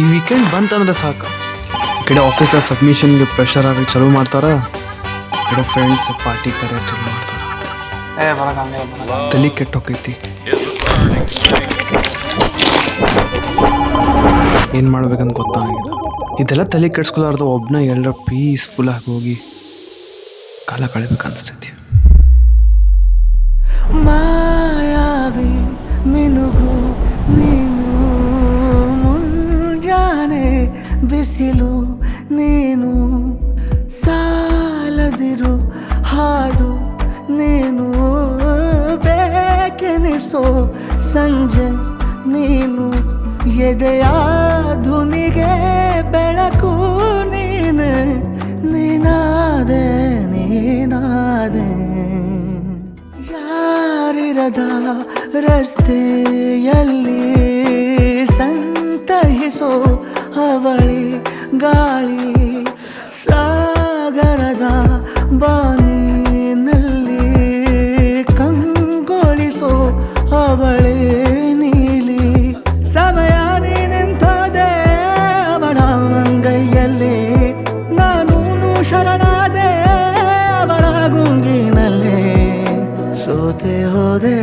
ಈ ವೀಕೆಂಡ್ ಬಂತಂದ್ರೆ ಸಾಕು. ಈ ಕಡೆ ಆಫೀಸ್ದಾಗ ಸಬ್ಮಿಷನ್ಗೆ ಪ್ರೆಷರ್ ಆಗಿ ಚಲೋ ಮಾಡ್ತಾರ, ಈ ಕಡೆ ಫ್ರೆಂಡ್ಸ್ ಪಾರ್ಟಿ ಕರೆ ಚಲೋ ಮಾಡ್ತಾರ. ತಲೆ ಕೆಟ್ಟೋಕೈತಿ. ಏನು ಮಾಡ್ಬೇಕಂತ ಗೊತ್ತಾಗಿಲ್ಲ. ಇದೆಲ್ಲ ತಲೆ ಕೆಡ್ಸ್ಕೊಲಾರ್ದು ಒಬ್ಬನ ಎಲ್ಲರ ಪೀಸ್ಫುಲ್ ಆಗಿ ಹೋಗಿ ಕಾಲ ಕಳಿಬೇಕನ್ನಿಸ್ತೈತಿ. ಮಾಯಾವಿ ಮಿನುಗು ನೀನು, ಮುಂಜಾನೆ ಬಿಸಿಲು ನೀನು, ಸಾಲದಿರು ಹಾಡು ನೀನು, ಬೇಕೆನಿಸೋ ಸಂಜೆ ನೀನು, ಎದೆಯ ಧುನಿಗೆ ಬೆಳಕು ನೀನೆ, ನೀನಾದೆ ನೀನಾದೆ. ಯಾರಿರದ ರಸ್ತೆಯಲ್ಲಿ ಸಂತಹಿಸೋ ಅವಳಿ ಗಾಳಿ, ಸಾಗರದ ಬಾನಿನಲ್ಲಿ ಕಂಗೊಳಿಸೋ ಅವಳೆ ನೀಲಿ. ಸಮಯ ನಿಂತೋದೆ ಅವಳ ಅಂಗೈಯಲ್ಲಿ, ನಾನು ಶರಣಾದೆ ಅವಳ ಗುಂಗಿನಲ್ಲಿ. ಸೋತೆ ಹೋದೆ